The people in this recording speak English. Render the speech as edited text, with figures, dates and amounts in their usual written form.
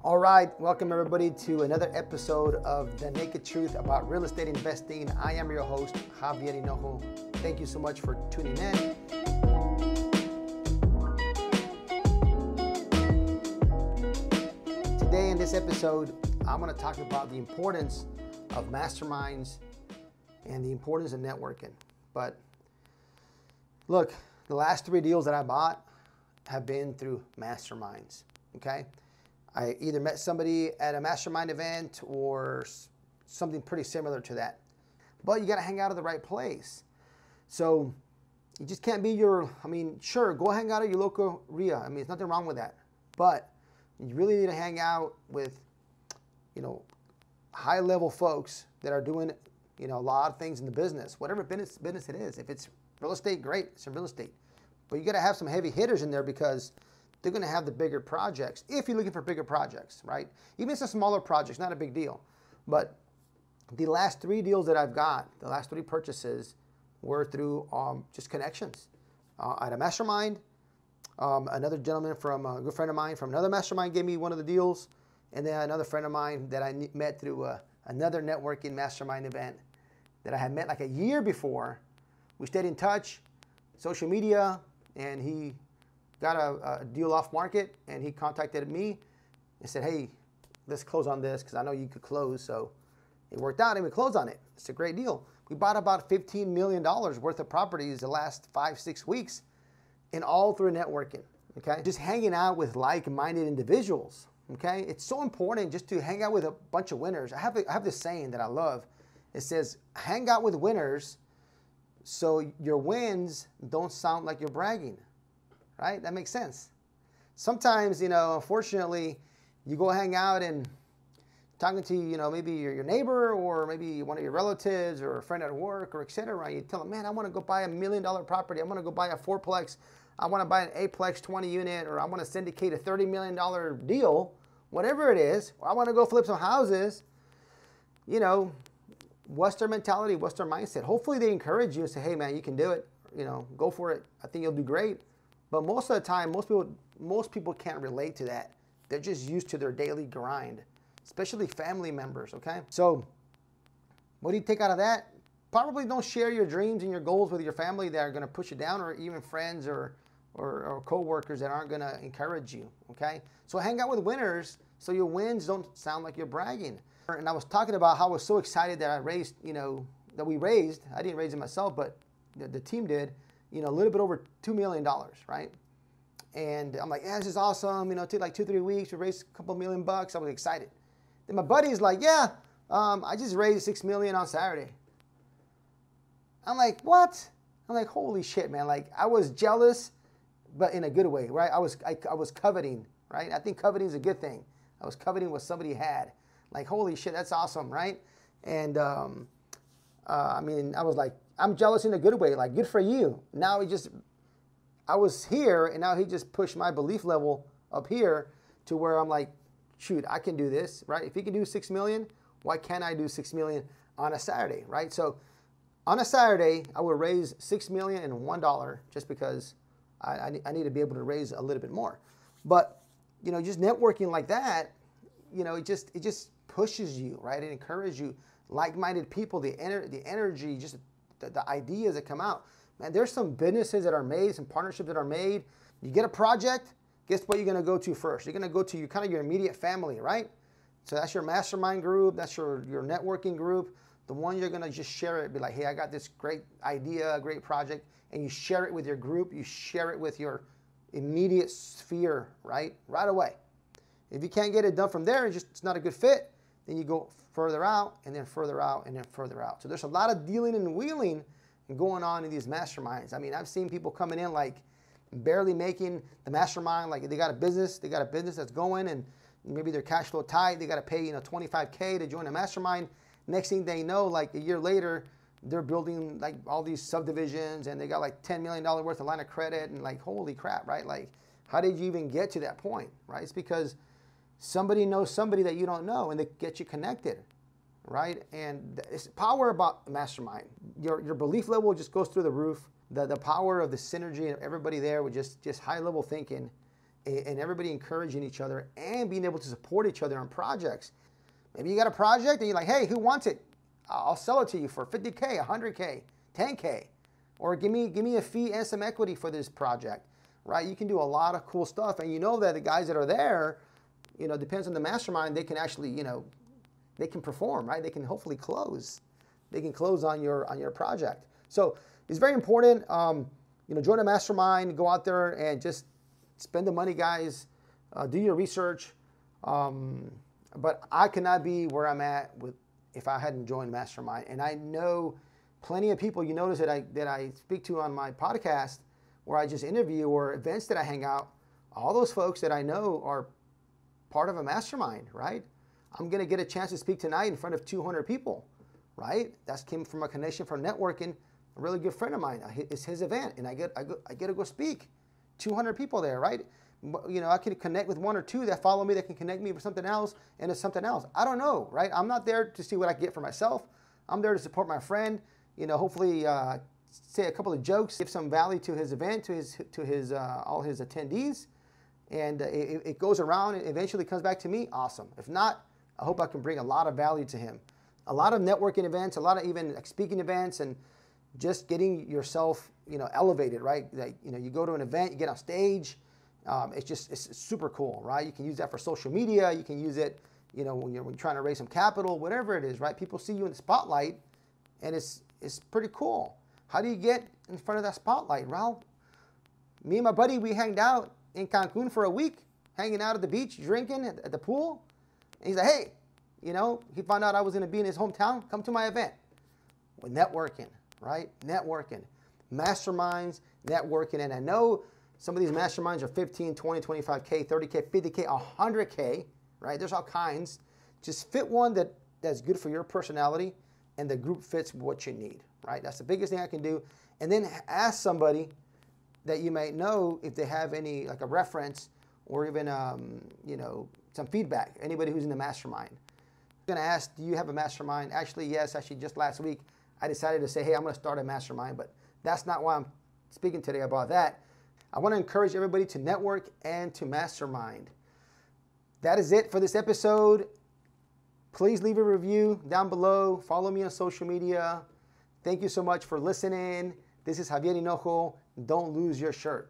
All right, welcome everybody to another episode of The Naked Truth about real estate investing. I am your host, Javier Hinojo. Thank you so much for tuning in. Today in this episode, I'm going to talk about the importance of masterminds and the importance of networking. But look, the last 3 deals that I bought have been through masterminds, okay? I either met somebody at a mastermind event or something pretty similar to that. But you got to hang out at the right place. So you just can't be sure, go hang out at your local RIA. There's nothing wrong with that. But you really need to hang out with, high-level folks that are doing, a lot of things in the business, whatever business it is. If it's real estate, great, it's in real estate. But you got to have some heavy hitters in there because they're going to have the bigger projects if you're looking for bigger projects, right? Even if it's a smaller project, not a big deal. But the last 3 deals that I've got, the last 3 purchases were through just connections. At a mastermind, another gentleman from a good friend of mine from another mastermind gave me one of the deals. And then another friend of mine that I met through another networking mastermind event that I had met like a year before. We stayed in touch, social media, and he got a deal off market, and he contacted me and said, hey, let's close on this because I know you could close. So it worked out and we closed on it. It's a great deal. We bought about $15 million worth of properties the last 5-6 weeks, and all through networking, okay? Just hanging out with like-minded individuals, okay? It's so important just to hang out with a bunch of winners. I have this saying that I love. It says, hang out with winners so your wins don't sound like you're bragging. Right? That makes sense. Sometimes, unfortunately, you go hang out and talking to, maybe your neighbor or maybe one of your relatives or a friend at work or et cetera. You tell them, man, I want to go buy $1 million property. I want to go buy a 4-plex. I want to buy an 8-plex 20 unit, or I want to syndicate a $30 million deal, whatever it is. Or I want to go flip some houses. What's their mentality? What's their mindset? Hopefully they encourage you and say, hey, man, you can do it. Go for it. I think you'll do great. But most of the time, most people can't relate to that. They're just used to their daily grind, especially family members, okay? So what do you take out of that? Probably don't share your dreams and your goals with your family that are going to push you down, or even friends or co-workers that aren't going to encourage you, okay? So hang out with winners so your wins don't sound like you're bragging. And I was talking about how I was so excited that I raised, that we raised. I didn't raise it myself, but the team did. A little bit over $2 million, right? And I'm like, yeah, this is awesome. It took like 2-3 weeks. We raised a couple $1 million bucks. I was excited. Then my buddy's like, yeah, I just raised $6 million on Saturday. I'm like, what? I'm like, holy shit, man. Like, I was jealous, but in a good way, right? I was coveting, right? I think coveting is a good thing. I was coveting what somebody had. Like, holy shit, that's awesome, right? And I was like, I'm jealous in a good way, like, good for you. Now I was here, and now he just pushed my belief level up here to where I'm like, shoot, I can do this, right? If he can do $6 million, why can't I do $6 million on a Saturday, right? So on a Saturday, I would raise $6 million and $1 just because I need to be able to raise a little bit more. But, just networking like that, it just pushes you, right? It encourages you. Like-minded people, the energy, just the ideas that come out. Man, there's some businesses that are made, some partnerships that are made. You get a project, guess what you're going to go to first? You're going to go to your immediate family, right? So that's your mastermind group. That's your networking group. The one you're going to just share it. Be like, hey, I got this great idea, a great project. And you share it with your group. You share it with your immediate sphere, right? Right away. If you can't get it done from there, it's not a good fit, then you go further out, and then further out, and then further out. So there's a lot of dealing and wheeling going on in these masterminds. I've seen people coming in like barely making the mastermind, like they got a business that's going, and maybe their cash flow tight. They got to pay $25K to join a mastermind. Next thing they know, like a year later, they're building like all these subdivisions, and they got like $10 million worth of line of credit, and like, holy crap, right? Like, how did you even get to that point, right? It's because somebody knows somebody that you don't know, and they get you connected, right? And it's power about mastermind. Your belief level just goes through the roof. The power of the synergy and everybody there with just high level thinking and everybody encouraging each other and being able to support each other on projects. Maybe you got a project and you're like, hey, who wants it? I'll sell it to you for $50K, $100K, $10K, or give me a fee and some equity for this project, right? You can do a lot of cool stuff, and you know that the guys that are there, you know, depends on the mastermind, they can actually, you know, they can perform, right? They can hopefully close. They can close on your project. So it's very important, you know, join a mastermind, go out there and just spend the money, guys. Do your research. But I could not be where I'm at if I hadn't joined Mastermind. And I know plenty of people, you notice that I speak to on my podcast, where I just interview, or events that I hang out, all those folks that I know are part of a mastermind, right? I'm going to get a chance to speak tonight in front of 200 people, right? That came from a connection from networking. A really good friend of mine. It's his event, and I get to go speak. 200 people there, right? You know, I can connect with one or two that follow me, that can connect me with something else, and it's something else. I don't know, right? I'm not there to see what I get for myself. I'm there to support my friend. You know, hopefully say a couple of jokes, give some value to his event, to his all his attendees, and it goes around and eventually comes back to me. Awesome. If not, I hope I can bring a lot of value to him. A lot of networking events, a lot of even like speaking events, and just getting yourself, you know, elevated, right? Like, you know, you go to an event, you get on stage. It's super cool, right? You can use that for social media. You can use it, you know, when you're trying to raise some capital, whatever it is, right? People see you in the spotlight, and it's pretty cool. How do you get in front of that spotlight? Well, me and my buddy, we hanged out in Cancun for a week, hanging out at the beach, drinking at the pool. And he's like, hey, you know, he found out I was going to be in his hometown. Come to my event. With networking, right? Networking. Masterminds, networking. And I know some of these masterminds are 15, 20, 25K, 30K, 50K, 100K, right? There's all kinds. Just fit one that's good for your personality, and the group fits what you need, right? That's the biggest thing I can do. And then ask somebody that you might know if they have any, like a reference, or even, you know, some feedback. Anybody who's in the mastermind. I'm going to ask, do you have a mastermind? Actually, yes. Actually, just last week, I decided to say, hey, I'm going to start a mastermind, but that's not why I'm speaking today about that. I want to encourage everybody to network and to mastermind. That is it for this episode. Please leave a review down below. Follow me on social media. Thank you so much for listening. This is Javier Hinojo. Don't lose your shirt.